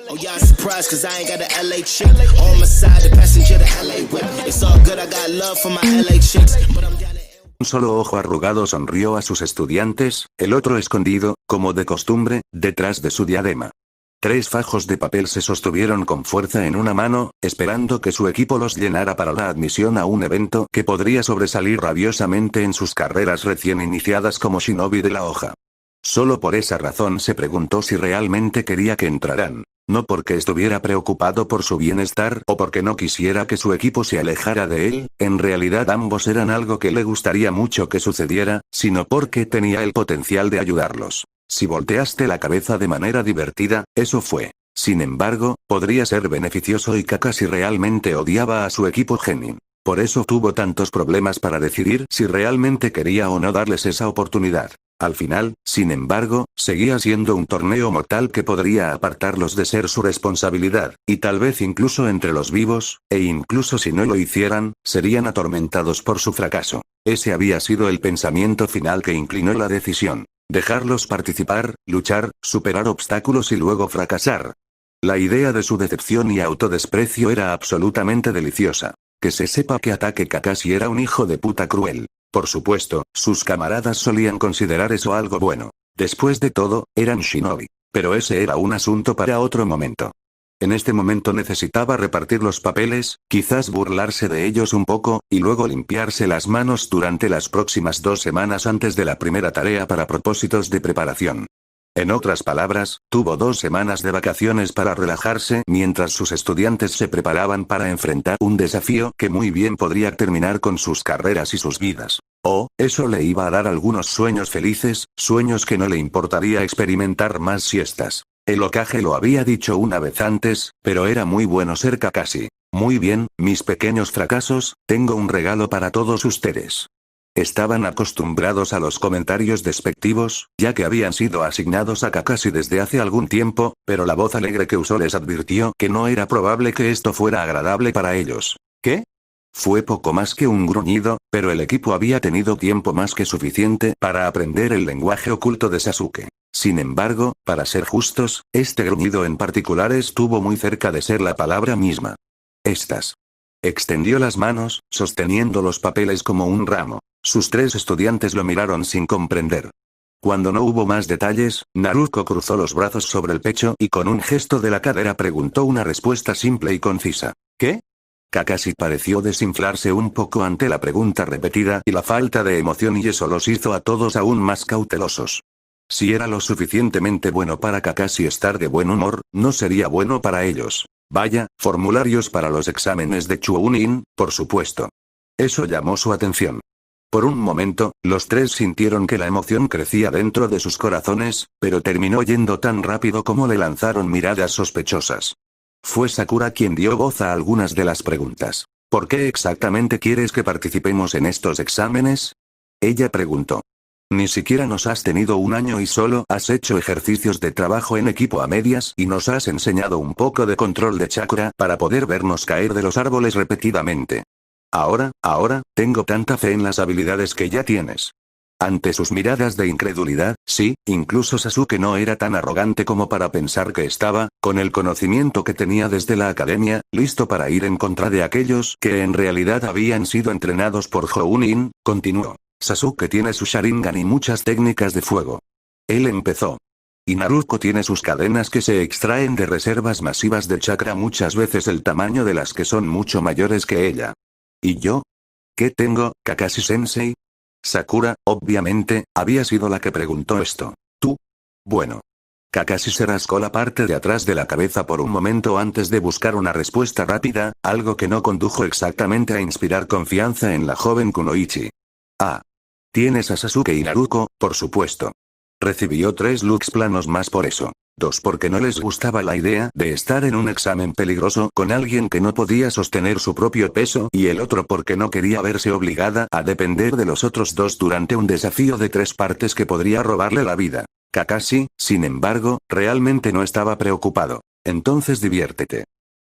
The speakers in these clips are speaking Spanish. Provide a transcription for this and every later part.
Oh, y'all surprised cause I ain't got a LA chick on my side, the passenger, the LA whip. It's all good, I got love for my LA chicks, but I'm down to... Un solo ojo arrugado sonrió a sus estudiantes, el otro escondido, como de costumbre, detrás de su diadema. 3 fajos de papel se sostuvieron con fuerza en una mano, esperando que su equipo los llenara para la admisión a un evento que podría sobresalir rabiosamente en sus carreras recién iniciadas como shinobi de la hoja. Solo por esa razón se preguntó si realmente quería que entraran. No porque estuviera preocupado por su bienestar o porque no quisiera que su equipo se alejara de él, en realidad ambos eran algo que le gustaría mucho que sucediera, sino porque tenía el potencial de ayudarlos. Si volteaste la cabeza de manera divertida, eso fue. Sin embargo, podría ser beneficioso y Kakashi realmente odiaba a su equipo genin. Por eso tuvo tantos problemas para decidir si realmente quería o no darles esa oportunidad. Al final, sin embargo, seguía siendo un torneo mortal que podría apartarlos de ser su responsabilidad, y tal vez incluso entre los vivos, e incluso si no lo hicieran, serían atormentados por su fracaso. Ese había sido el pensamiento final que inclinó la decisión. Dejarlos participar, luchar, superar obstáculos y luego fracasar. La idea de su decepción y autodesprecio era absolutamente deliciosa. Que se sepa que Ataque Kakashi era un hijo de puta cruel. Por supuesto, sus camaradas solían considerar eso algo bueno. Después de todo, eran shinobi. Pero ese era un asunto para otro momento. En este momento necesitaba repartir los papeles, quizás burlarse de ellos un poco, y luego limpiarse las manos durante las próximas 2 semanas antes de la primera tarea para propósitos de preparación. En otras palabras, tuvo 2 semanas de vacaciones para relajarse mientras sus estudiantes se preparaban para enfrentar un desafío que muy bien podría terminar con sus carreras y sus vidas. Eso le iba a dar algunos sueños felices, sueños que no le importaría experimentar más siestas. El Hokage lo había dicho una vez antes, pero era muy bueno ser Kakashi. Muy bien, mis pequeños fracasos, tengo un regalo para todos ustedes. Estaban acostumbrados a los comentarios despectivos, ya que habían sido asignados a Kakashi desde hace algún tiempo, pero la voz alegre que usó les advirtió que no era probable que esto fuera agradable para ellos. ¿Qué? Fue poco más que un gruñido, pero el equipo había tenido tiempo más que suficiente para aprender el lenguaje oculto de Sasuke. Sin embargo, para ser justos, este gruñido en particular estuvo muy cerca de ser la palabra misma. Estas. Extendió las manos, sosteniendo los papeles como un ramo. Sus 3 estudiantes lo miraron sin comprender. Cuando no hubo más detalles, Naruto cruzó los brazos sobre el pecho y con un gesto de la cadera preguntó una respuesta simple y concisa. ¿Qué? Kakashi pareció desinflarse un poco ante la pregunta repetida y la falta de emoción y eso los hizo a todos aún más cautelosos. Si era lo suficientemente bueno para Kakashi estar de buen humor, no sería bueno para ellos. Vaya, formularios para los exámenes de Chunin, por supuesto. Eso llamó su atención. Por un momento, los 3 sintieron que la emoción crecía dentro de sus corazones, pero terminó yendo tan rápido como le lanzaron miradas sospechosas. Fue Sakura quien dio voz a algunas de las preguntas. ¿Por qué exactamente quieres que participemos en estos exámenes? Ella preguntó. Ni siquiera nos has tenido un año y solo has hecho ejercicios de trabajo en equipo a medias y nos has enseñado un poco de control de chakra para poder vernos caer de los árboles repetidamente. Ahora, tengo tanta fe en las habilidades que ya tienes. Ante sus miradas de incredulidad, sí, incluso Sasuke no era tan arrogante como para pensar que estaba, con el conocimiento que tenía desde la academia, listo para ir en contra de aquellos que en realidad habían sido entrenados por Jounin, continuó. Sasuke tiene su Sharingan y muchas técnicas de fuego. Él empezó. Y Naruto tiene sus cadenas que se extraen de reservas masivas de chakra muchas veces el tamaño de las que son mucho mayores que ella. ¿Y yo? ¿Qué tengo, Kakashi-sensei? Sakura, obviamente, había sido la que preguntó esto. ¿Tú? Bueno. Kakashi se rascó la parte de atrás de la cabeza por un momento antes de buscar una respuesta rápida, algo que no condujo exactamente a inspirar confianza en la joven Kunoichi. Ah. Tienes a Sasuke y Naruto, por supuesto. Recibió 3 looks planos más por eso. 2 porque no les gustaba la idea de estar en un examen peligroso con alguien que no podía sostener su propio peso y el otro porque no quería verse obligada a depender de los otros 2 durante un desafío de 3 partes que podría robarle la vida. Kakashi, sin embargo, realmente no estaba preocupado. Entonces diviértete.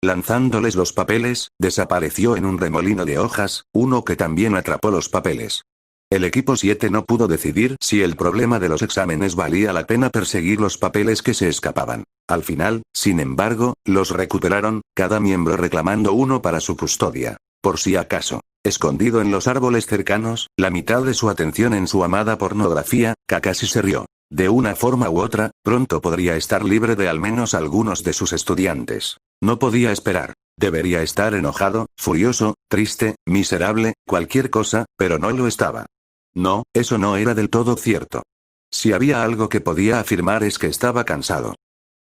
Lanzándoles los papeles, desapareció en un remolino de hojas, uno que también atrapó los papeles. El equipo 7 no pudo decidir si el problema de los exámenes valía la pena perseguir los papeles que se escapaban. Al final, sin embargo, los recuperaron, cada miembro reclamando uno para su custodia. Por si acaso. Escondido en los árboles cercanos, la mitad de su atención en su amada pornografía, Kakashi se rió. De una forma u otra, pronto podría estar libre de al menos algunos de sus estudiantes. No podía esperar. Debería estar enojado, furioso, triste, miserable, cualquier cosa, pero no lo estaba. No, eso no era del todo cierto. Si había algo que podía afirmar es que estaba cansado.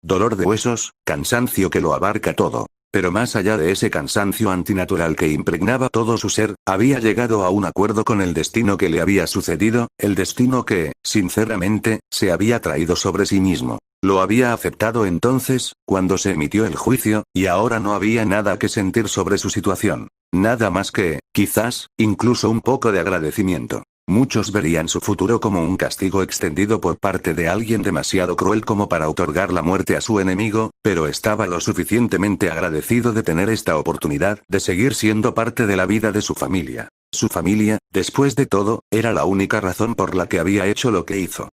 Dolor de huesos, cansancio que lo abarca todo. Pero más allá de ese cansancio antinatural que impregnaba todo su ser, había llegado a un acuerdo con el destino que le había sucedido, el destino que, sinceramente, se había traído sobre sí mismo. Lo había aceptado entonces, cuando se emitió el juicio, y ahora no había nada que sentir sobre su situación. Nada más que, quizás, incluso un poco de agradecimiento. Muchos verían su futuro como un castigo extendido por parte de alguien demasiado cruel como para otorgar la muerte a su enemigo, pero estaba lo suficientemente agradecido de tener esta oportunidad de seguir siendo parte de la vida de su familia. Su familia, después de todo, era la única razón por la que había hecho lo que hizo.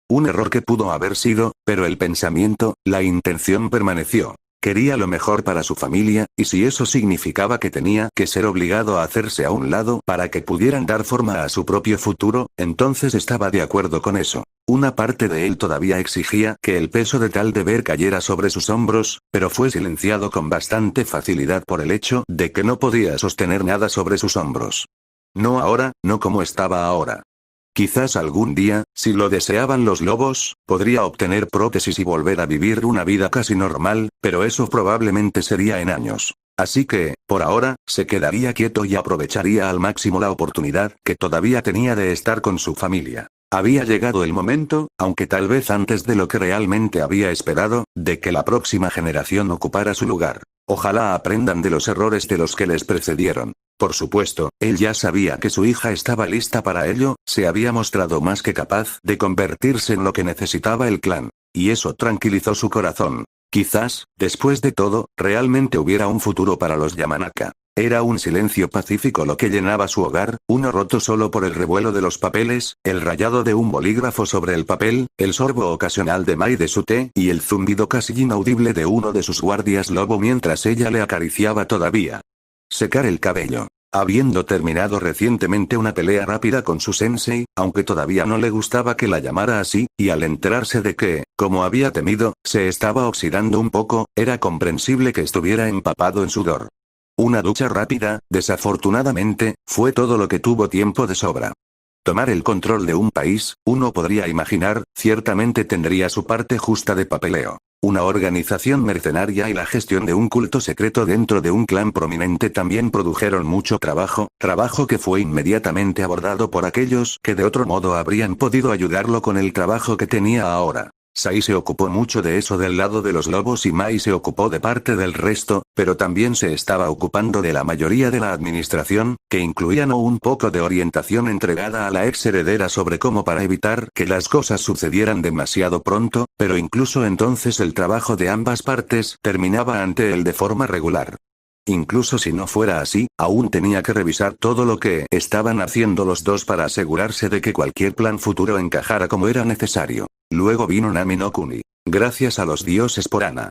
Un error que pudo haber sido, pero el pensamiento, la intención permaneció. Quería lo mejor para su familia, y si eso significaba que tenía que ser obligado a hacerse a un lado para que pudieran dar forma a su propio futuro, entonces estaba de acuerdo con eso. Una parte de él todavía exigía que el peso de tal deber cayera sobre sus hombros, pero fue silenciado con bastante facilidad por el hecho de que no podía sostener nada sobre sus hombros. No ahora, no como estaba ahora. Quizás algún día, si lo deseaban los lobos, podría obtener prótesis y volver a vivir una vida casi normal, pero eso probablemente sería en años. Así que, por ahora, se quedaría quieto y aprovecharía al máximo la oportunidad que todavía tenía de estar con su familia. Había llegado el momento, aunque tal vez antes de lo que realmente había esperado, de que la próxima generación ocupara su lugar. Ojalá aprendan de los errores de los que les precedieron. Por supuesto, él ya sabía que su hija estaba lista para ello, se había mostrado más que capaz de convertirse en lo que necesitaba el clan. Y eso tranquilizó su corazón. Quizás, después de todo, realmente hubiera un futuro para los Yamanaka. Era un silencio pacífico lo que llenaba su hogar, uno roto solo por el revuelo de los papeles, el rayado de un bolígrafo sobre el papel, el sorbo ocasional de Mai de su té y el zumbido casi inaudible de uno de sus guardias lobo mientras ella le acariciaba todavía. Secar el cabello. Habiendo terminado recientemente una pelea rápida con su sensei, aunque todavía no le gustaba que la llamara así, y al enterarse de que, como había temido, se estaba oxidando un poco, era comprensible que estuviera empapado en sudor. Una ducha rápida, desafortunadamente, fue todo lo que tuvo tiempo de sobra. Tomar el control de un país, uno podría imaginar, ciertamente tendría su parte justa de papeleo. Una organización mercenaria y la gestión de un culto secreto dentro de un clan prominente también produjeron mucho trabajo que fue inmediatamente abordado por aquellos que de otro modo habrían podido ayudarlo con el trabajo que tenía ahora. Sai se ocupó mucho de eso del lado de los lobos y Mai se ocupó de parte del resto, pero también se estaba ocupando de la mayoría de la administración, que incluía no un poco de orientación entregada a la ex heredera sobre cómo para evitar que las cosas sucedieran demasiado pronto, pero incluso entonces el trabajo de ambas partes terminaba ante él de forma regular. Incluso si no fuera así, aún tenía que revisar todo lo que estaban haciendo los dos para asegurarse de que cualquier plan futuro encajara como era necesario. Luego vino Nami no Kuni. Gracias a los dioses por Ana.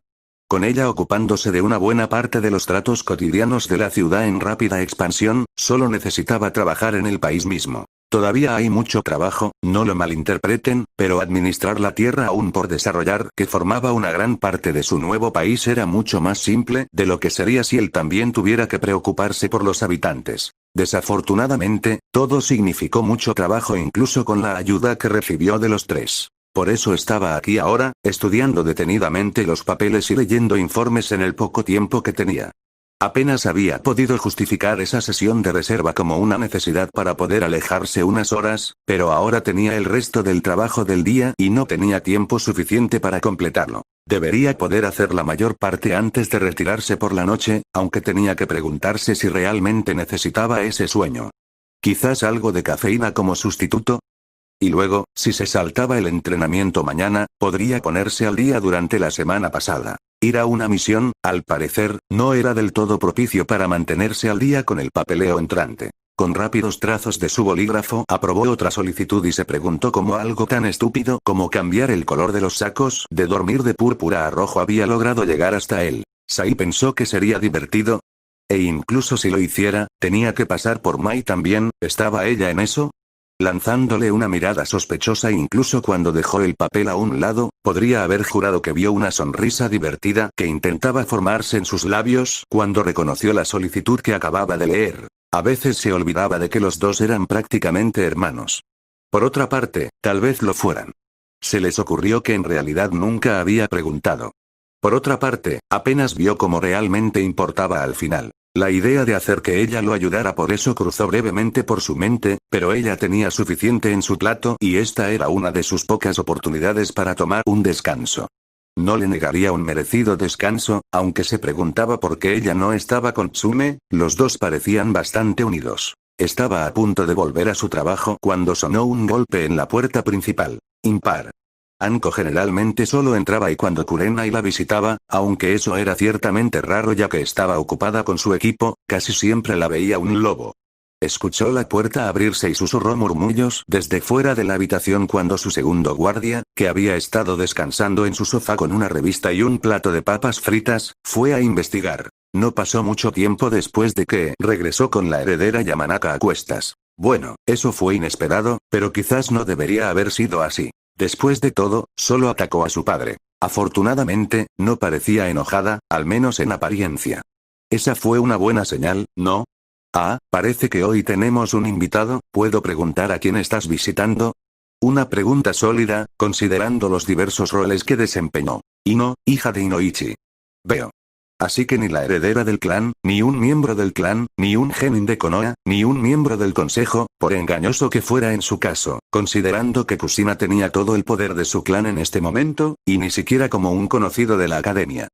Con ella ocupándose de una buena parte de los tratos cotidianos de la ciudad en rápida expansión, solo necesitaba trabajar en el país mismo. Todavía hay mucho trabajo, no lo malinterpreten, pero administrar la tierra aún por desarrollar, que formaba una gran parte de su nuevo país, era mucho más simple de lo que sería si él también tuviera que preocuparse por los habitantes. Desafortunadamente, todo significó mucho trabajo incluso con la ayuda que recibió de los tres. Por eso estaba aquí ahora, estudiando detenidamente los papeles y leyendo informes en el poco tiempo que tenía. Apenas había podido justificar esa sesión de reserva como una necesidad para poder alejarse unas horas, pero ahora tenía el resto del trabajo del día y no tenía tiempo suficiente para completarlo. Debería poder hacer la mayor parte antes de retirarse por la noche, aunque tenía que preguntarse si realmente necesitaba ese sueño. Quizás algo de cafeína como sustituto. Y luego, si se saltaba el entrenamiento mañana, podría ponerse al día durante la semana pasada. Ir a una misión, al parecer, no era del todo propicio para mantenerse al día con el papeleo entrante. Con rápidos trazos de su bolígrafo aprobó otra solicitud y se preguntó cómo algo tan estúpido como cambiar el color de los sacos de dormir de púrpura a rojo había logrado llegar hasta él. Sai pensó que sería divertido. E incluso si lo hiciera, tenía que pasar por Mai también. ¿Estaba ella en eso? Lanzándole una mirada sospechosa incluso cuando dejó el papel a un lado, podría haber jurado que vio una sonrisa divertida que intentaba formarse en sus labios cuando reconoció la solicitud que acababa de leer. A veces se olvidaba de que los dos eran prácticamente hermanos. Por otra parte, tal vez lo fueran. Se les ocurrió que en realidad nunca había preguntado. Por otra parte, apenas vio cómo realmente importaba al final. La idea de hacer que ella lo ayudara por eso cruzó brevemente por su mente, pero ella tenía suficiente en su plato y esta era una de sus pocas oportunidades para tomar un descanso. No le negaría un merecido descanso, aunque se preguntaba por qué ella no estaba con Tsume. Los dos parecían bastante unidos. Estaba a punto de volver a su trabajo cuando sonó un golpe en la puerta principal. Impar. Anko generalmente solo entraba y cuando Kurenai la visitaba, aunque eso era ciertamente raro ya que estaba ocupada con su equipo, casi siempre la veía un lobo. Escuchó la puerta abrirse y susurró murmullos desde fuera de la habitación cuando su segundo guardia, que había estado descansando en su sofá con una revista y un plato de papas fritas, fue a investigar. No pasó mucho tiempo después de que regresó con la heredera Yamanaka a cuestas. Bueno, eso fue inesperado, pero quizás no debería haber sido así. Después de todo, solo atacó a su padre. Afortunadamente, no parecía enojada, al menos en apariencia. Esa fue una buena señal, ¿no? Ah, parece que hoy tenemos un invitado. ¿Puedo preguntar a quién estás visitando? Una pregunta sólida, considerando los diversos roles que desempeñó. Ino, hija de Inoichi. Veo. Así que ni la heredera del clan, ni un miembro del clan, ni un genin de Konoha, ni un miembro del consejo, por engañoso que fuera en su caso, considerando que Kusina tenía todo el poder de su clan en este momento, y ni siquiera como un conocido de la academia.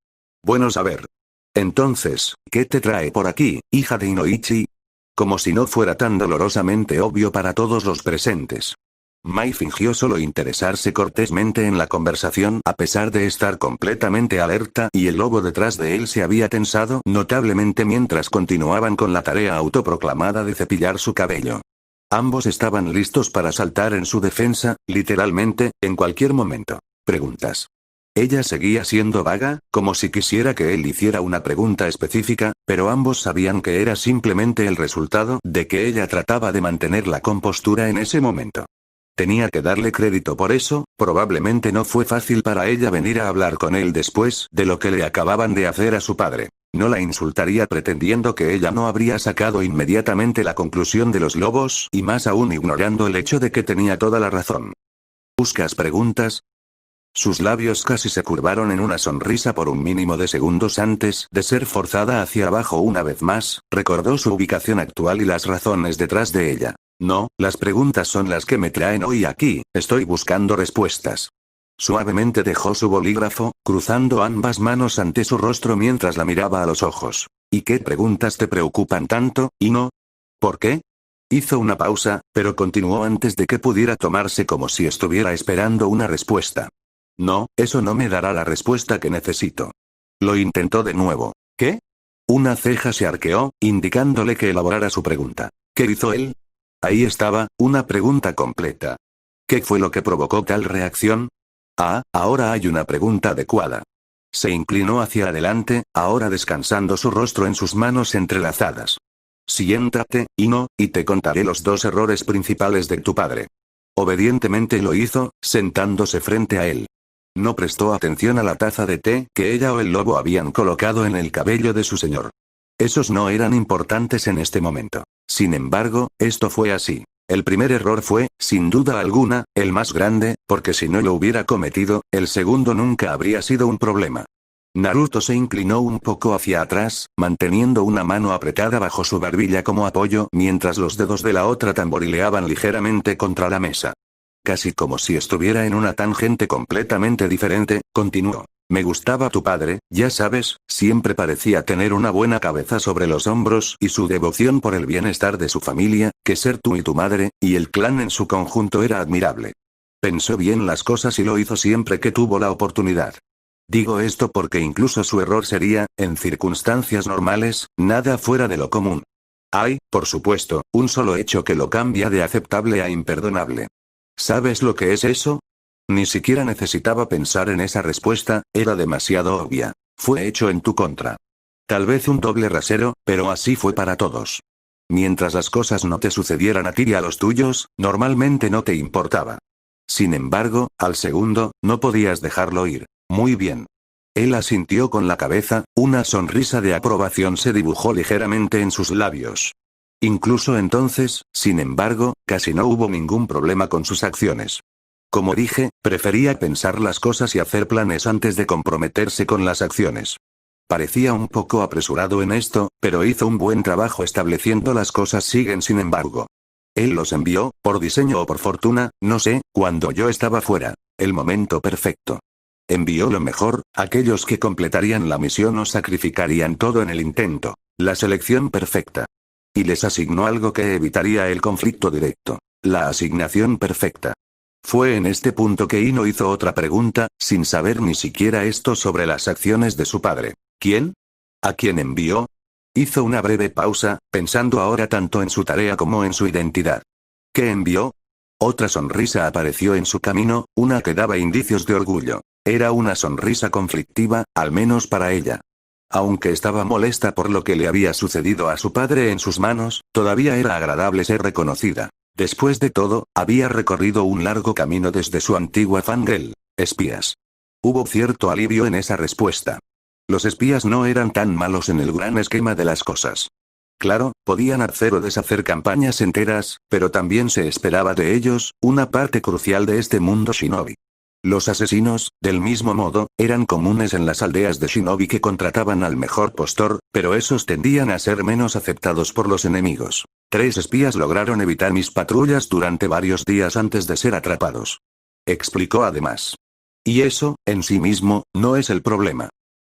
Bueno saber. Entonces, ¿qué te trae por aquí, hija de Inoichi? Como si no fuera tan dolorosamente obvio para todos los presentes. Mai fingió solo interesarse cortésmente en la conversación a pesar de estar completamente alerta y el lobo detrás de él se había tensado notablemente mientras continuaban con la tarea autoproclamada de cepillar su cabello. Ambos estaban listos para saltar en su defensa, literalmente, en cualquier momento. Preguntas. Ella seguía siendo vaga, como si quisiera que él hiciera una pregunta específica, pero ambos sabían que era simplemente el resultado de que ella trataba de mantener la compostura en ese momento. Tenía que darle crédito por eso, probablemente no fue fácil para ella venir a hablar con él después de lo que le acababan de hacer a su padre. No la insultaría pretendiendo que ella no habría sacado inmediatamente la conclusión de los lobos y más aún ignorando el hecho de que tenía toda la razón. ¿Buscas preguntas? Sus labios casi se curvaron en una sonrisa por un mínimo de segundos antes de ser forzada hacia abajo una vez más, recordó su ubicación actual y las razones detrás de ella. No, las preguntas son las que me traen hoy aquí, estoy buscando respuestas. Suavemente dejó su bolígrafo, cruzando ambas manos ante su rostro mientras la miraba a los ojos. ¿Y qué preguntas te preocupan tanto, Ino? ¿Por qué? Hizo una pausa, pero continuó antes de que pudiera tomarse como si estuviera esperando una respuesta. No, eso no me dará la respuesta que necesito. Lo intentó de nuevo. ¿Qué? Una ceja se arqueó, indicándole que elaborara su pregunta. ¿Qué hizo él? Ahí estaba, una pregunta completa. ¿Qué fue lo que provocó tal reacción? Ah, ahora hay una pregunta adecuada. Se inclinó hacia adelante, ahora descansando su rostro en sus manos entrelazadas. Siéntate, Ino, y te contaré los dos errores principales de tu padre. Obedientemente lo hizo, sentándose frente a él. No prestó atención a la taza de té que ella o el lobo habían colocado en el cabello de su señor. Esos no eran importantes en este momento. Sin embargo, esto fue así. El primer error fue, sin duda alguna, el más grande, porque si no lo hubiera cometido, el segundo nunca habría sido un problema. Naruto se inclinó un poco hacia atrás, manteniendo una mano apretada bajo su barbilla como apoyo mientras los dedos de la otra tamborileaban ligeramente contra la mesa. Casi como si estuviera en una tangente completamente diferente, continuó. Me gustaba tu padre, ya sabes, siempre parecía tener una buena cabeza sobre los hombros y su devoción por el bienestar de su familia, que ser tú y tu madre, y el clan en su conjunto era admirable. Pensó bien las cosas y lo hizo siempre que tuvo la oportunidad. Digo esto porque incluso su error sería, en circunstancias normales, nada fuera de lo común. Hay, por supuesto, un solo hecho que lo cambia de aceptable a imperdonable. ¿Sabes lo que es eso? Ni siquiera necesitaba pensar en esa respuesta, era demasiado obvia. Fue hecho en tu contra. Tal vez un doble rasero, pero así fue para todos. Mientras las cosas no te sucedieran a ti y a los tuyos, normalmente no te importaba. Sin embargo, al segundo, no podías dejarlo ir. Muy bien. Él asintió con la cabeza, una sonrisa de aprobación se dibujó ligeramente en sus labios. Incluso entonces, sin embargo, casi no hubo ningún problema con sus acciones. Como dije, prefería pensar las cosas y hacer planes antes de comprometerse con las acciones. Parecía un poco apresurado en esto, pero hizo un buen trabajo estableciendo las cosas. Sin embargo. Él los envió, por diseño o por fortuna, no sé, cuando yo estaba fuera. El momento perfecto. Envió lo mejor, aquellos que completarían la misión o sacrificarían todo en el intento. La selección perfecta. Y les asignó algo que evitaría el conflicto directo. La asignación perfecta. Fue en este punto que Ino hizo otra pregunta, sin saber ni siquiera esto sobre las acciones de su padre. ¿Quién? ¿A quién envió? Hizo una breve pausa, pensando ahora tanto en su tarea como en su identidad. ¿Qué envió? Otra sonrisa apareció en su camino, una que daba indicios de orgullo. Era una sonrisa conflictiva, al menos para ella. Aunque estaba molesta por lo que le había sucedido a su padre en sus manos, todavía era agradable ser reconocida. Después de todo, había recorrido un largo camino desde su antigua fangirl. Espías. Hubo cierto alivio en esa respuesta. Los espías no eran tan malos en el gran esquema de las cosas. Claro, podían hacer o deshacer campañas enteras, pero también se esperaba de ellos, una parte crucial de este mundo shinobi. Los asesinos, del mismo modo, eran comunes en las aldeas de shinobi que contrataban al mejor postor, pero esos tendían a ser menos aceptados por los enemigos. 3 espías lograron evitar mis patrullas durante varios días antes de ser atrapados. Explicó además. Y eso, en sí mismo, no es el problema.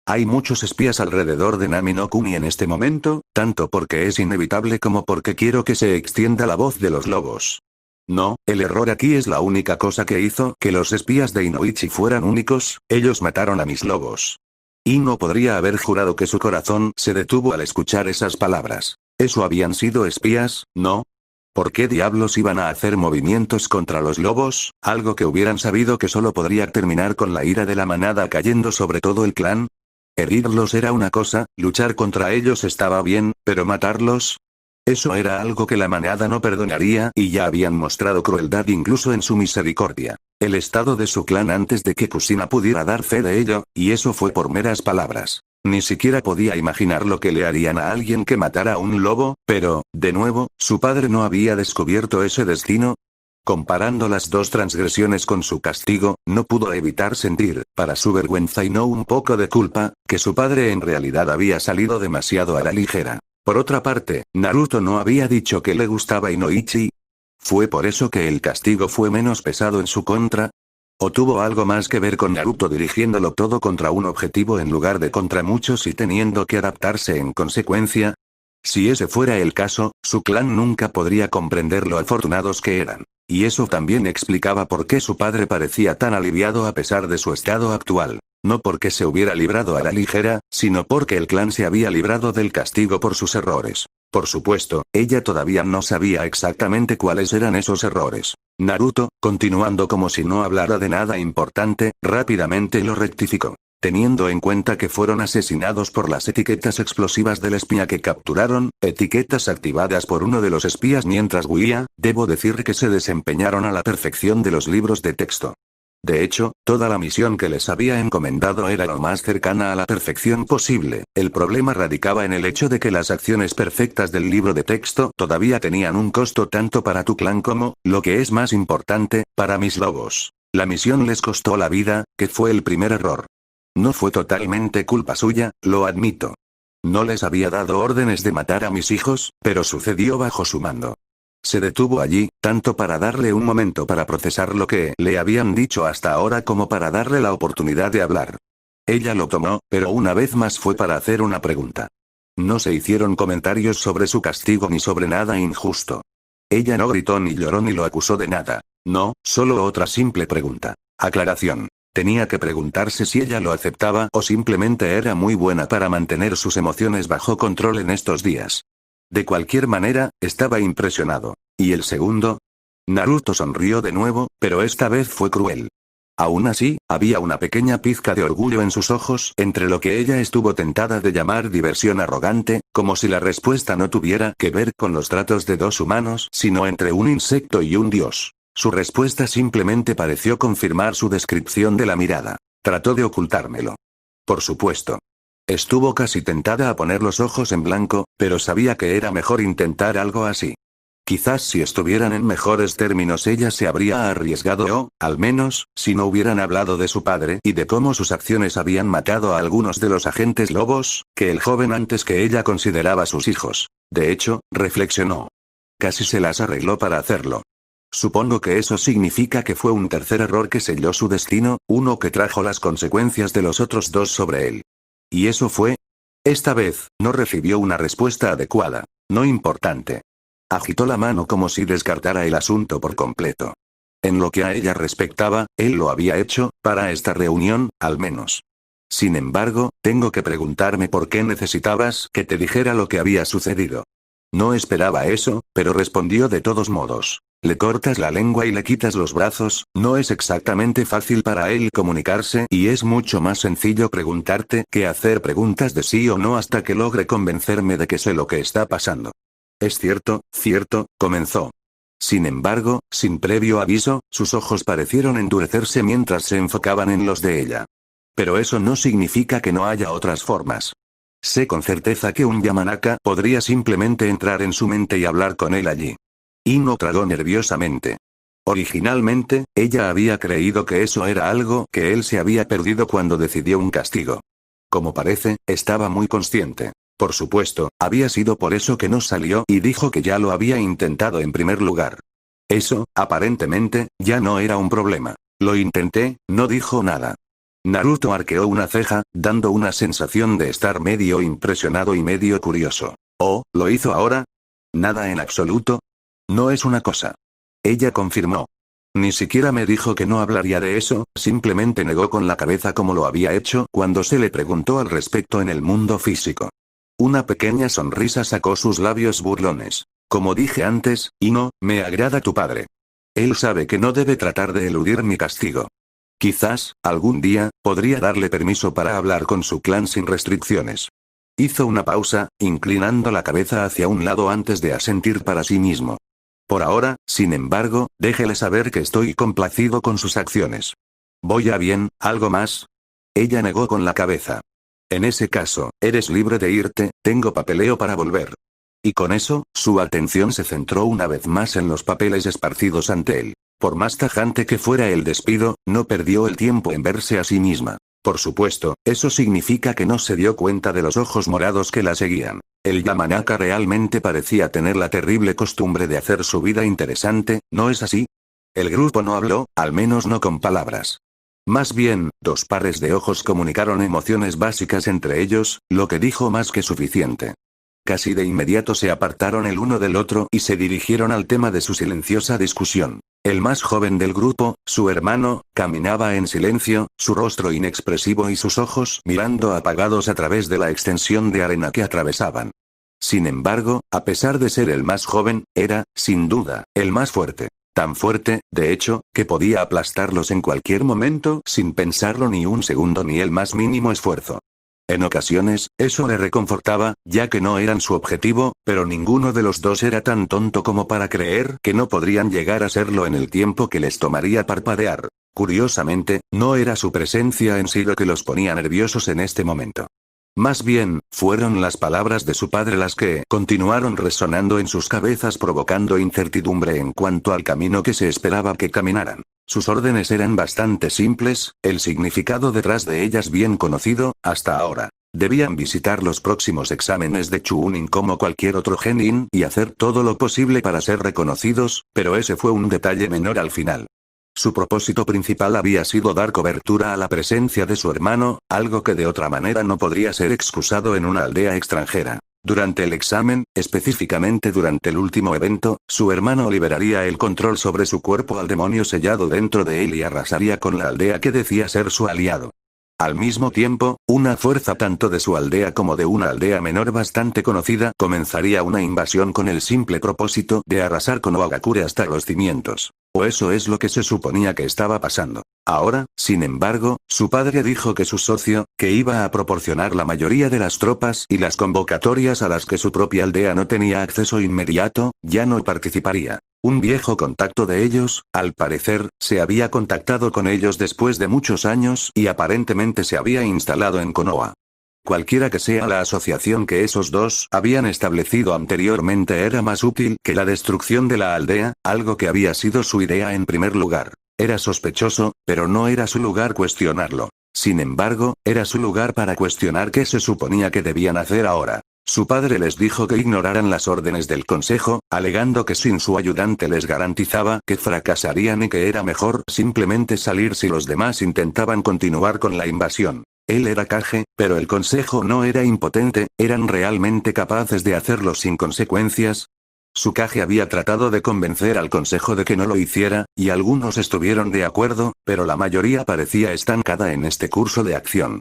Hay muchos espías alrededor de Nami no Kuni en este momento, tanto porque es inevitable como porque quiero que se extienda la voz de los lobos. No, el error aquí es la única cosa que hizo que los espías de Inoichi fueran únicos, ellos mataron a mis lobos. Ino podría haber jurado que su corazón se detuvo al escuchar esas palabras. ¿Eso habían sido espías, no? ¿Por qué diablos iban a hacer movimientos contra los lobos, algo que hubieran sabido que solo podría terminar con la ira de la manada cayendo sobre todo el clan? Herirlos era una cosa, luchar contra ellos estaba bien, pero matarlos... Eso era algo que la manada no perdonaría y ya habían mostrado crueldad incluso en su misericordia. El estado de su clan antes de que Kusina pudiera dar fe de ello, y eso fue por meras palabras. Ni siquiera podía imaginar lo que le harían a alguien que matara a un lobo, pero, de nuevo, su padre no había descubierto ese destino. Comparando las dos transgresiones con su castigo, no pudo evitar sentir, para su vergüenza y no un poco de culpa, que su padre en realidad había salido demasiado a la ligera. Por otra parte, Naruto no había dicho que le gustaba Inoichi. ¿Fue por eso que el castigo fue menos pesado en su contra? ¿O tuvo algo más que ver con Naruto dirigiéndolo todo contra un objetivo en lugar de contra muchos y teniendo que adaptarse en consecuencia? Si ese fuera el caso, su clan nunca podría comprender lo afortunados que eran. Y eso también explicaba por qué su padre parecía tan aliviado a pesar de su estado actual. No porque se hubiera librado a la ligera, sino porque el clan se había librado del castigo por sus errores. Por supuesto, ella todavía no sabía exactamente cuáles eran esos errores. Naruto, continuando como si no hablara de nada importante, rápidamente lo rectificó. Teniendo en cuenta que fueron asesinados por las etiquetas explosivas del espía que capturaron, etiquetas activadas por uno de los espías mientras huía, debo decir que se desempeñaron a la perfección de los libros de texto. De hecho, toda la misión que les había encomendado era lo más cercana a la perfección posible. El problema radicaba en el hecho de que las acciones perfectas del libro de texto todavía tenían un costo tanto para tu clan como, lo que es más importante, para mis lobos. La misión les costó la vida, que fue el primer error. No fue totalmente culpa suya, lo admito. No les había dado órdenes de matar a mis hijos, pero sucedió bajo su mando. Se detuvo allí, tanto para darle un momento para procesar lo que le habían dicho hasta ahora como para darle la oportunidad de hablar. Ella lo tomó, pero una vez más fue para hacer una pregunta. No se hicieron comentarios sobre su castigo ni sobre nada injusto. Ella no gritó ni lloró ni lo acusó de nada. No, solo otra simple pregunta. Aclaración. Tenía que preguntarse si ella lo aceptaba o simplemente era muy buena para mantener sus emociones bajo control en estos días. De cualquier manera, estaba impresionado. ¿Y el segundo? Naruto sonrió de nuevo, pero esta vez fue cruel. Aún así, había una pequeña pizca de orgullo en sus ojos, entre lo que ella estuvo tentada de llamar diversión arrogante, como si la respuesta no tuviera que ver con los tratos de dos humanos, sino entre un insecto y un dios. Su respuesta simplemente pareció confirmar su descripción de la mirada. Trató de ocultármelo. Por supuesto. Estuvo casi tentada a poner los ojos en blanco, pero sabía que era mejor intentar algo así. Quizás si estuvieran en mejores términos ella se habría arriesgado o, al menos, si no hubieran hablado de su padre y de cómo sus acciones habían matado a algunos de los agentes lobos, que el joven antes que ella consideraba sus hijos. De hecho, reflexionó. Casi se las arregló para hacerlo. Supongo que eso significa que fue un tercer error que selló su destino, uno que trajo las consecuencias de los otros dos sobre él. ¿Y eso fue? Esta vez, no recibió una respuesta adecuada. No importante. Agitó la mano como si descartara el asunto por completo. En lo que a ella respectaba, él lo había hecho, para esta reunión, al menos. Sin embargo, tengo que preguntarme por qué necesitabas que te dijera lo que había sucedido. No esperaba eso, pero respondió de todos modos. Le cortas la lengua y le quitas los brazos, no es exactamente fácil para él comunicarse y es mucho más sencillo preguntarte que hacer preguntas de sí o no hasta que logre convencerme de que sé lo que está pasando. Es cierto, comenzó. Sin embargo, sin previo aviso, sus ojos parecieron endurecerse mientras se enfocaban en los de ella. Pero eso no significa que no haya otras formas. Sé con certeza que un Yamanaka podría simplemente entrar en su mente y hablar con él allí. Ino tragó nerviosamente. Originalmente, ella había creído que eso era algo que él se había perdido cuando decidió un castigo. Como parece, estaba muy consciente. Por supuesto, había sido por eso que no salió y dijo que ya lo había intentado en primer lugar. Eso, aparentemente, ya no era un problema. Lo intenté, no dijo nada. Naruto arqueó una ceja, dando una sensación de estar medio impresionado y medio curioso. ¿Oh, lo hizo ahora? Nada en absoluto. No es una cosa. Ella confirmó. Ni siquiera me dijo que no hablaría de eso, simplemente negó con la cabeza como lo había hecho cuando se le preguntó al respecto en el mundo físico. Una pequeña sonrisa sacó sus labios burlones. Como dije antes, Ino, me agrada tu padre. Él sabe que no debe tratar de eludir mi castigo. Quizás, algún día, podría darle permiso para hablar con su clan sin restricciones. Hizo una pausa, inclinando la cabeza hacia un lado antes de asentir para sí mismo. Por ahora, sin embargo, déjele saber que estoy complacido con sus acciones. ¿Voy a bien, algo más? Ella negó con la cabeza. En ese caso, eres libre de irte, tengo papeleo para volver. Y con eso, su atención se centró una vez más en los papeles esparcidos ante él. Por más tajante que fuera el despido, no perdió el tiempo en verse a sí misma. Por supuesto, eso significa que no se dio cuenta de los ojos morados que la seguían. El Yamanaka realmente parecía tener la terrible costumbre de hacer su vida interesante, ¿no es así? El grupo no habló, al menos no con palabras. Más bien, dos pares de ojos comunicaron emociones básicas entre ellos, lo que dijo más que suficiente. Casi de inmediato se apartaron el uno del otro y se dirigieron al tema de su silenciosa discusión. El más joven del grupo, su hermano, caminaba en silencio, su rostro inexpresivo y sus ojos mirando apagados a través de la extensión de arena que atravesaban. Sin embargo, a pesar de ser el más joven, era, sin duda, el más fuerte. Tan fuerte, de hecho, que podía aplastarlos en cualquier momento sin pensarlo ni un segundo ni el más mínimo esfuerzo. En ocasiones, eso le reconfortaba, ya que no eran su objetivo, pero ninguno de los dos era tan tonto como para creer que no podrían llegar a serlo en el tiempo que les tomaría parpadear. Curiosamente, no era su presencia en sí lo que los ponía nerviosos en este momento. Más bien, fueron las palabras de su padre las que continuaron resonando en sus cabezas provocando incertidumbre en cuanto al camino que se esperaba que caminaran. Sus órdenes eran bastante simples, el significado detrás de ellas bien conocido, hasta ahora. Debían visitar los próximos exámenes de Chunin como cualquier otro genin y hacer todo lo posible para ser reconocidos, pero ese fue un detalle menor al final. Su propósito principal había sido dar cobertura a la presencia de su hermano, algo que de otra manera no podría ser excusado en una aldea extranjera. Durante el examen, específicamente durante el último evento, su hermano liberaría el control sobre su cuerpo al demonio sellado dentro de él y arrasaría con la aldea que decía ser su aliado. Al mismo tiempo, una fuerza tanto de su aldea como de una aldea menor bastante conocida comenzaría una invasión con el simple propósito de arrasar con Wagakure hasta los cimientos. O eso es lo que se suponía que estaba pasando. Ahora, sin embargo, su padre dijo que su socio, que iba a proporcionar la mayoría de las tropas y las convocatorias a las que su propia aldea no tenía acceso inmediato, ya no participaría. Un viejo contacto de ellos, al parecer, se había contactado con ellos después de muchos años y aparentemente se había instalado en Konoha. Cualquiera que sea la asociación que esos dos habían establecido anteriormente era más útil que la destrucción de la aldea, algo que había sido su idea en primer lugar. Era sospechoso, pero no era su lugar cuestionarlo. Sin embargo, era su lugar para cuestionar qué se suponía que debían hacer ahora. Su padre les dijo que ignoraran las órdenes del consejo, alegando que sin su ayudante les garantizaba que fracasarían y que era mejor simplemente salir si los demás intentaban continuar con la invasión. Él era Kage, pero el consejo no era impotente, ¿eran realmente capaces de hacerlo sin consecuencias? Tsukage había tratado de convencer al consejo de que no lo hiciera, y algunos estuvieron de acuerdo, pero la mayoría parecía estancada en este curso de acción.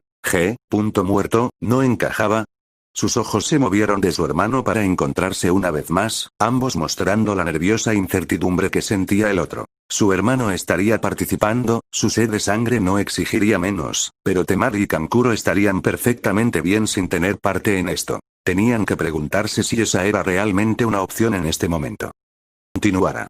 Muerto, no encajaba. Sus ojos se movieron de su hermano para encontrarse una vez más, ambos mostrando la nerviosa incertidumbre que sentía el otro. Su hermano estaría participando, su sed de sangre no exigiría menos, pero Temari y Kankuro estarían perfectamente bien sin tener parte en esto. Tenían que preguntarse si esa era realmente una opción en este momento. Continuará.